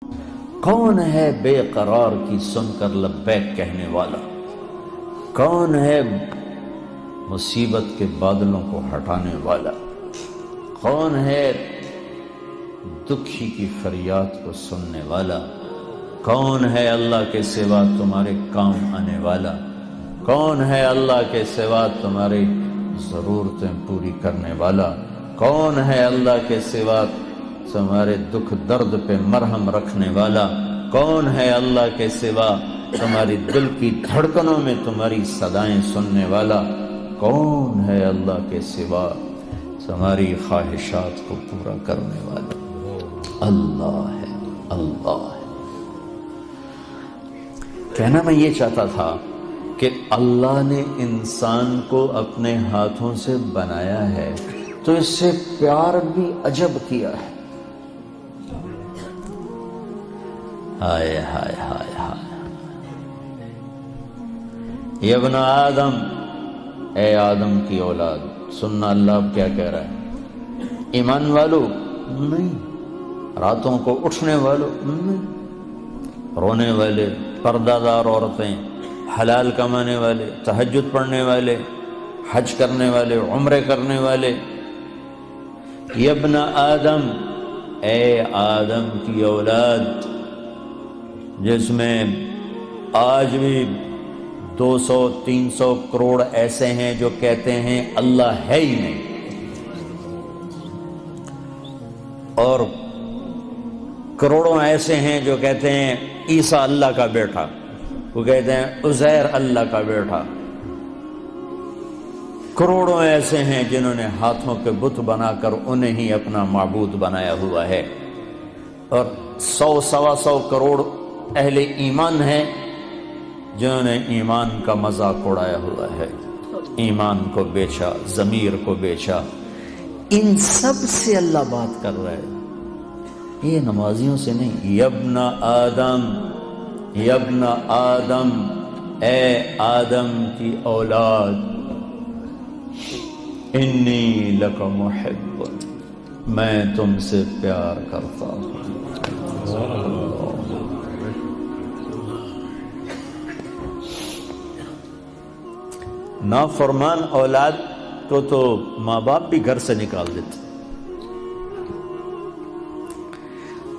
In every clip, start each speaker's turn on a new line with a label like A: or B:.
A: کون ہے بے قرار کی سن کر لبیک کہنے والا؟ کون ہے مصیبت کے بادلوں کو ہٹانے والا؟ کون ہے دکھی کی فریاد کو سننے والا؟ کون ہے اللہ کے سوا تمہارے کام آنے والا؟ کون ہے اللہ کے سوا تمہاری ضرورتیں پوری کرنے والا؟ کون ہے اللہ کے سوا تمہارے دکھ درد پہ مرہم رکھنے والا؟ کون ہے اللہ کے سوا تمہاری دل کی دھڑکنوں میں تمہاری صدائیں سننے والا؟ کون ہے اللہ کے سوا تمہاری خواہشات کو پورا کرنے والا؟ اللہ ہے، اللہ ہے۔ کہنا میں یہ چاہتا تھا کہ اللہ نے انسان کو اپنے ہاتھوں سے بنایا ہے تو اس سے پیار بھی عجب کیا ہے۔ ہائے ہائے ہائے ہائے، یا ابن آدم، اے آدم کی اولاد، سننا اللہ اب کیا کہہ رہا ہے؟ ایمان والو نہیں، راتوں کو اٹھنے والو نہیں، رونے والے، پردہ دار عورتیں، حلال کمانے والے، تہجد پڑھنے والے، حج کرنے والے، عمرے کرنے والے۔ یا ابن آدم، اے آدم کی اولاد، جس میں آج بھی 200-300 کروڑ ایسے ہیں جو کہتے ہیں اللہ ہے ہی نہیں، اور کروڑوں ایسے ہیں جو کہتے ہیں عیسیٰ اللہ کا بیٹا، وہ کہتے ہیں عزیر اللہ کا بیٹا۔ کروڑوں ایسے ہیں جنہوں نے ہاتھوں کے بت بنا کر انہیں ہی اپنا معبود بنایا ہوا ہے، اور 100-125 کروڑ اہل ایمان ہیں جنہوں نے ایمان کا مذاق اڑایا ہوا ہے، ایمان کو بیچا، ضمیر کو بیچا۔ ان سب سے اللہ بات کر رہا ہے، یہ نمازیوں سے نہیں۔ یا ابن آدم، یا ابن آدم، اے آدم کی اولاد، انی لک محب، میں تم سے پیار کرتا ہوں۔ نافرمان اولاد کو تو ماں باپ بھی گھر سے نکال دیتے،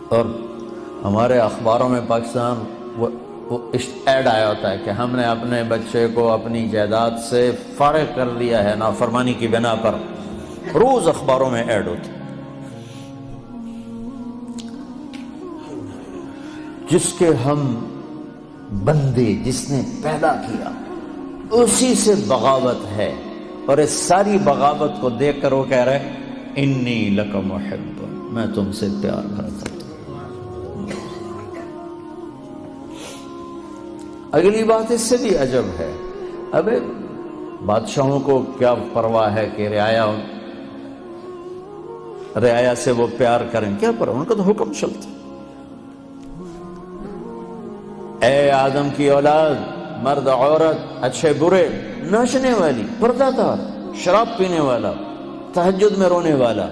A: اور ہمارے اخباروں میں پاکستان وہ ایڈ آیا ہوتا ہے کہ ہم نے اپنے بچے کو اپنی جائیداد سے فارغ کر دیا ہے نافرمانی کی بنا پر، روز اخباروں میں ایڈ ہوتا ہے۔ جس کے ہم بندے، جس نے پیدا کیا، اسی سے بغاوت ہے، اور اس ساری بغاوت کو دیکھ کر وہ کہہ رہے انی لک محب، میں تم سے پیار کرتا ہوں۔ اگلی بات اس سے بھی عجب ہے، ابے بادشاہوں کو کیا پرواہ ہے کہ رعایا سے وہ پیار کریں، کیا پرواہ، ان کا تو حکم چلتا۔ اے آدم کی اولاد، مرد عورت، اچھے برے، ناچنے والی، پردہ دار، شراب پینے والا، تہجد میں رونے والا،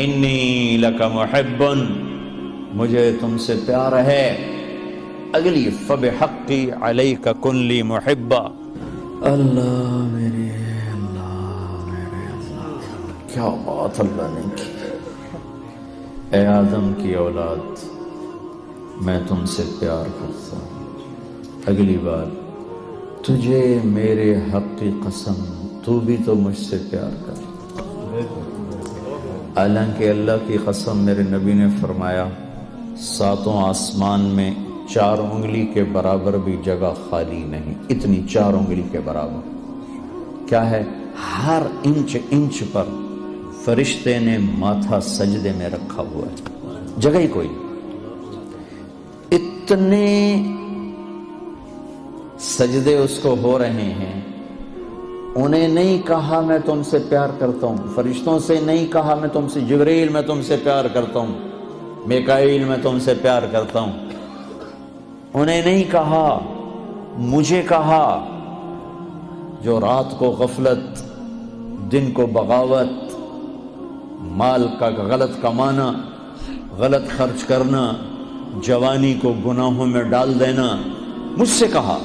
A: انی لک محب، مجھے تم سے پیار ہے۔ اگلی فبحقی علیک کن لی محبا، اللہ میرے اللہ، کیا بات اللہ نے کی۔ اے آدم کی اولاد، میں تم سے پیار کرتا ہوں۔ اگلی بات، تجھے میرے حق کی قسم، تو بھی تو مجھ سے پیار کر۔ حالانکہ اللہ کی قسم، میرے نبی نے فرمایا 7 آسمان میں 4 انگلی کے برابر بھی جگہ خالی نہیں، اتنی 4 انگلی کے برابر کیا ہے؟ ہر انچ پر فرشتے نے ماتھا سجدے میں رکھا ہوا ہے، جگہ ہی کوئی۔ اتنے سجدے اس کو ہو رہے ہیں، انہیں نہیں کہا میں تم سے پیار کرتا ہوں، فرشتوں سے نہیں کہا میں تم سے، جبریل میں تم سے پیار کرتا ہوں، میکائیل میں تم سے پیار کرتا ہوں، انہیں نہیں کہا، مجھے کہا۔ جو رات کو غفلت، دن کو بغاوت، مال کا غلط کمانا، غلط خرچ کرنا، جوانی کو گناہوں میں ڈال دینا، مجھ سے کہا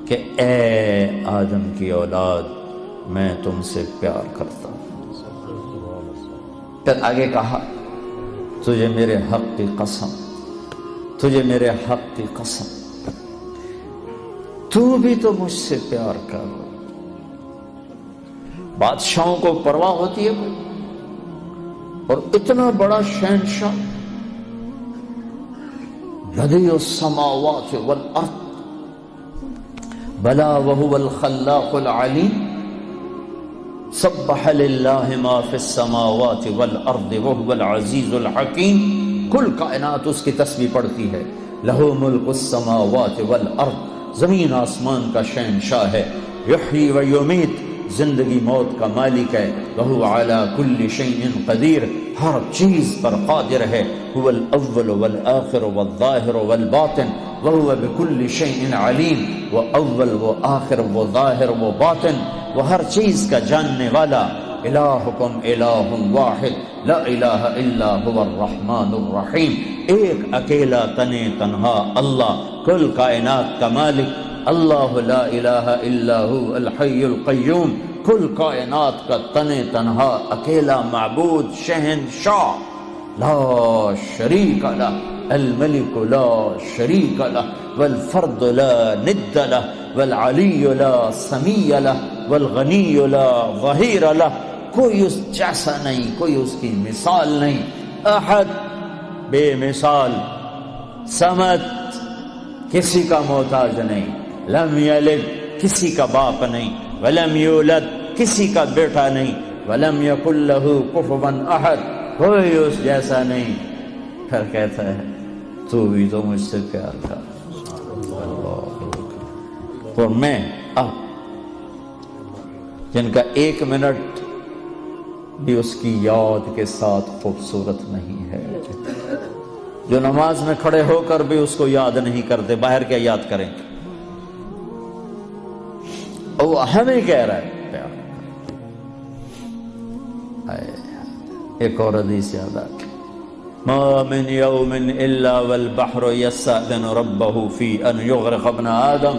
A: کہ اے آدم کی اولاد میں تم سے پیار کرتا ہوں۔ پھر آگے کہا تجھے میرے حق کی قسم، تجھے میرے حق کی قسم، تو بھی تو مجھ سے پیار کر۔ بادشاہوں کو پرواہ ہوتی ہے کوئی؟ اور اتنا بڑا شہنشاہ، بدیع السماوات والارض بلا وهو الخلاق العلیم، سبح للہ ما فی السماوات والارض وهو العزیز الحکیم۔ کل کائنات اس کی تسبیح پڑھتی ہے۔ لہ ملک السماوات والارض، زمین آسمان کا شہنشاہ ہے۔ یحیی و یمیت، زندگی موت کا مالک ہے۔ وہو علی کل شیء قدیر، ہر چیز پر قادر ہے۔ هو الاول والآخر والظاہر والباطن وہو بکل شیء علیم، وہ اول وہ آخر وہ ظاہر وہ باطن، وہ ہر چیز کا جاننے والا۔ الہکم الہ واحد لا الہ الا هو الرحمن الرحیم، ایک اکیلا تنے تنہا اللہ، کل کائنات کا مالک اللہ، لا الہ الا هو الحی القیوم، کل کائنات کا تنے تنہا اکیلا معبود شہنشاہ، لا شریک لہ، الملک لا شریک لہ، والفرد لا ند لہ، والعلی لا سمیع لہ، والغنی لا ظہیر لہ، کوئی اس جیسا نہیں، کوئی اس کی مثال نہیں۔ احد، بے مثال، صمد، کسی کا محتاج نہیں، لم یلد، کسی کا باپ نہیں، ولم یولد، کسی کا بیٹا نہیں، ولم یکن لہ کفوا احد، کوئی اس جیسا نہیں۔ پھر کہتا ہے تو بھی تو مجھ سے پیار کر۔ اور میں اب جن کا ایک منٹ بھی اس کی یاد کے ساتھ خوبصورت نہیں ہے، جو نماز میں کھڑے ہو کر بھی اس کو یاد نہیں کرتے، باہر کیا یاد کریں؟ وہ ہمیں کہہ رہا ہے پیار۔ ایک اور حدیث یاد آ گئی، ما من یوم الا والبحر یستأذن ربہ فی ان یغرق ابن آدم۔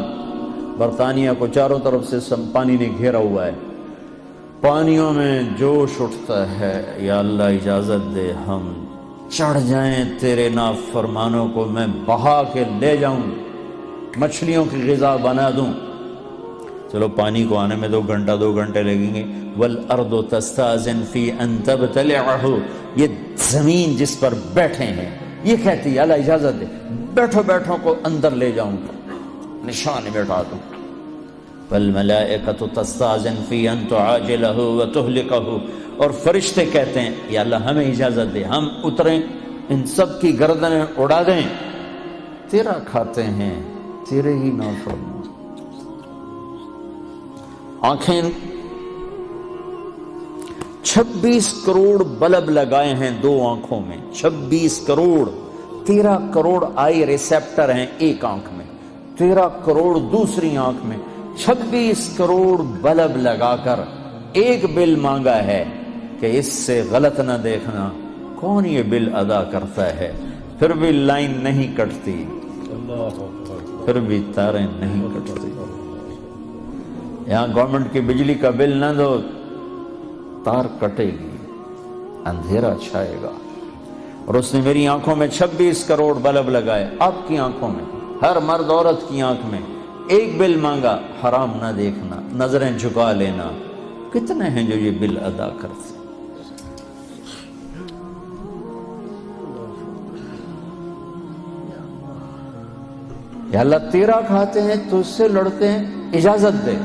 A: برطانیہ کو چاروں طرف سے پانی نے گھیرا ہوا ہے، پانیوں میں جوش اٹھتا ہے، یا اللہ اجازت دے ہم چڑھ جائیں تیرے نافرمانوں کو میں بہا کے لے جاؤں، مچھلیوں کی غذا بنا دوں۔ چلو پانی کو آنے میں 2 گھنٹے لگیں گے۔ والارض تستاذن فی ان تبتلعہ، یہ زمین جس پر بیٹھے ہیں یہ کہتی ہے اللہ اجازت دے بیٹھو بیٹھو کو اندر لے جاؤں، نشان بیٹھا دوں۔ والملائکۃ تستاذن فی ان تعاجلہ وتہلکہ، اور فرشتے کہتے ہیں یا اللہ ہمیں اجازت دے ہم اتریں ان سب کی گردنیں اڑا دیں، تیرا کھاتے ہیں تیرے ہی نافرمان۔ آنکھیں 26 کروڑ بلب لگائے ہیں 2 آنکھوں میں، 26 کروڑ، 13 کروڑ آئی ریسیپٹر ہیں ایک آنکھ میں، 13 کروڑ دوسری آنکھ میں، 26 کروڑ بلب لگا کر ایک بل مانگا ہے کہ اس سے غلط نہ دیکھنا۔ کون یہ بل ادا کرتا ہے؟ پھر بھی لائن نہیں کٹتی، پھر بھی تاریں نہیں کٹتی۔ یہاں گورنمنٹ کی بجلی کا بل نہ دو، تار کٹے گی، اندھیرا چھائے گا۔ اور اس نے میری آنکھوں میں 26 کروڑ بلب لگائے، آپ کی آنکھوں میں، ہر مرد عورت کی آنکھ میں ایک بل مانگا، حرام نہ دیکھنا، نظریں جھکا لینا۔ کتنے ہیں جو یہ بل ادا کرتے؟ یا اللہ تیرا کھاتے ہیں تو اس سے لڑتے ہیں، اجازت دے۔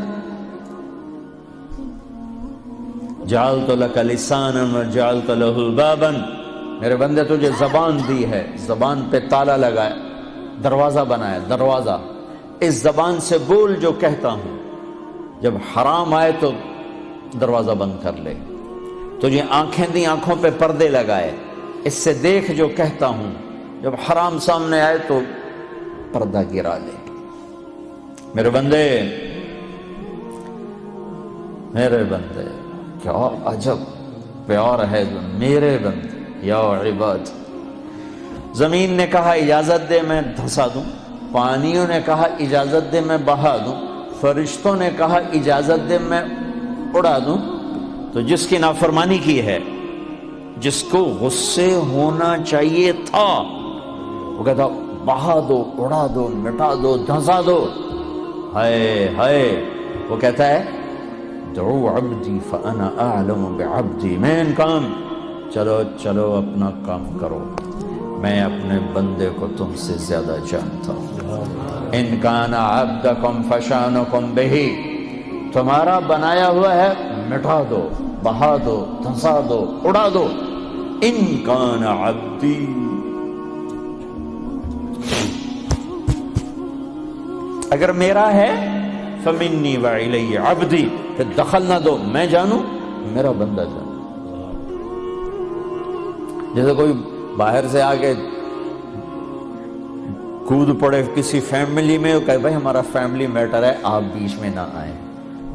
A: جعلت لک لسانا وجعلت له بابا، میرے بندے تجھے زبان دی ہے، زبان پہ تالا لگایا، دروازہ بنایا، دروازہ، اس زبان سے بول جو کہتا ہوں، جب حرام آئے تو دروازہ بند کر لے۔ تجھے آنکھیں دی، آنکھوں پہ پردے لگائے، اس سے دیکھ جو کہتا ہوں، جب حرام سامنے آئے تو پردہ گرا لے۔ میرے بندے، میرے بندے، کیا عجب پیار ہے میرے بندے۔ یا عباد زمین نے کہا اجازت دے میں دھسا دوں، پانیوں نے کہا اجازت دے میں بہا دوں، فرشتوں نے کہا اجازت دے میں اڑا دوں، تو جس کی نافرمانی کی ہے، جس کو غصے ہونا چاہیے تھا، وہ کہتا بہا دو، اڑا دو، مٹا دو، دھسا دو، ہائے ہائے، وہ کہتا ہے دعو عبدی فانا اعلم بعبدی، مین کام، چلو چلو اپنا کام کرو، میں اپنے بندے کو تم سے زیادہ جانتا ہوں۔ ان کان عبدکم فشانکم بہی، تمہارا بنایا ہوا ہے مٹا دو، بہا دو، دھسا دو، اڑا دو۔ ان کان عبدی، اگر میرا ہے فمنی وإلی عبدی، پھر دخل نہ دو، میں جانوں میرا بندہ جانوں۔ جیسے کوئی باہر سے آگے کود پڑے کسی فیملی میں، وہ کہے بھائی ہمارا فیملی میٹر ہے، آپ بیچ میں نہ آئیں،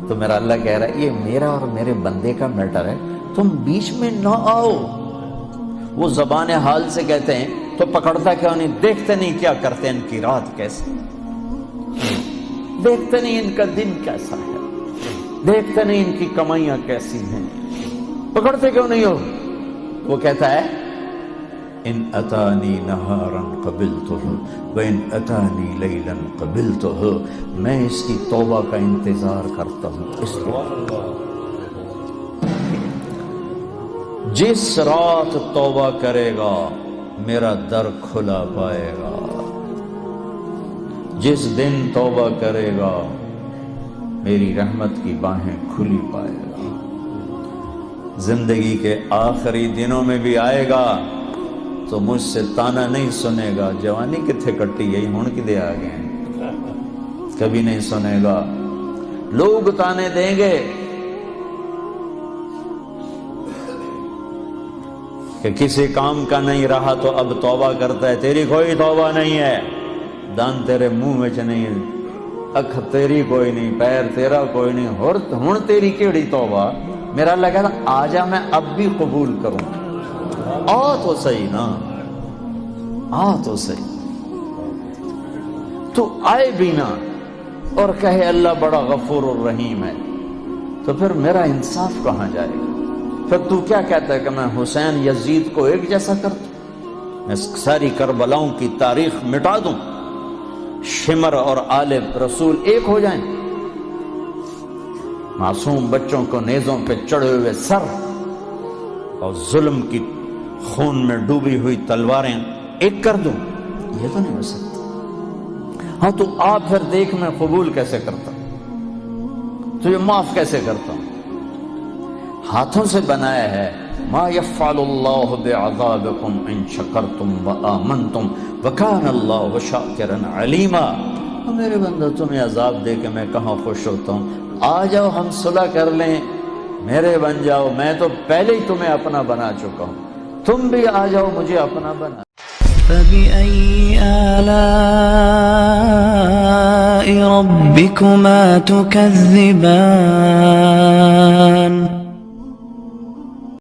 A: تو میرا اللہ کہہ رہا ہے یہ میرا اور میرے بندے کا میٹر ہے، تم بیچ میں نہ آؤ۔ وہ زبان حال سے کہتے ہیں تو پکڑتا کیوں نہیں؟ دیکھتے نہیں کیا کرتے ان کی رات کیسی، دیکھتے نہیں ان کا دن کیسا ہے، دیکھتے نہیں ان کی کمائیاں کیسی ہیں، پکڑتے کیوں نہیں ہو؟ وہ کہتا ہے ان اتانی نہارا قبلتہ وان اتانی لیلا قبلتہ، میں اس کی توبہ کا انتظار کرتا ہوں، اس لیے جس رات توبہ کرے گا میرا در کھلا پائے گا، جس دن توبہ کرے گا میری رحمت کی باہیں کھلی پائے گا، زندگی کے آخری دنوں میں بھی آئے گا تو مجھ سے تانا نہیں سنے گا جوانی کتھے کٹی گئی ہون کدے آ گئے ہیں، کبھی نہیں سنے گا۔ لوگ تانے دیں گے کہ کسی کام کا نہیں رہا تو اب توبہ کرتا ہے، تیری کوئی توبہ نہیں ہے، دان تیرے منہ میں نہیں، اکھ تیری کوئی نہیں، پیر تیرا کوئی نہیں، ہن تیری کیڑی توبہ؟ میرا اللہ کہتا آ جا میں اب بھی قبول کروں، آ تو صحیح نا، آ تو صحیح، تو آئے بھی نا اور کہے اللہ بڑا غفور الرحیم ہے، تو پھر میرا انصاف کہاں جائے گا؟ پھر تو کیا کہتا ہے کہ میں حسین یزید کو ایک جیسا کر دوں، میں ساری کربلاؤں کی تاریخ مٹا دوں، شمر اور آل رسول ایک ہو جائیں، معصوم بچوں کو نیزوں پہ چڑھے ہوئے سر اور ظلم کی خون میں ڈوبی ہوئی تلواریں ایک کر دوں؟ یہ تو نہیں ہو سکتا۔ ہاں تو آپ پھر دیکھ میں قبول کیسے کرتا ہوں، تجھے معاف کیسے کرتا ہوں؟ ہاتھوں سے بنایا ہے، ما یفعل اللہ بعذابکم ان شکرتم وآمنتم وکان اللہ شاکرا علیما۔ میرے بندہ تمہیں عذاب دے کے میں کہاں خوش ہوتا ہوں، آ جاؤ ہم صلح کر لیں، میرے بن جاؤ، میں تو پہلے ہی تمہیں اپنا بنا چکا ہوں، تم بھی آ جاؤ مجھے اپنا بنا۔
B: فبأي آلاء ربكما تكذبان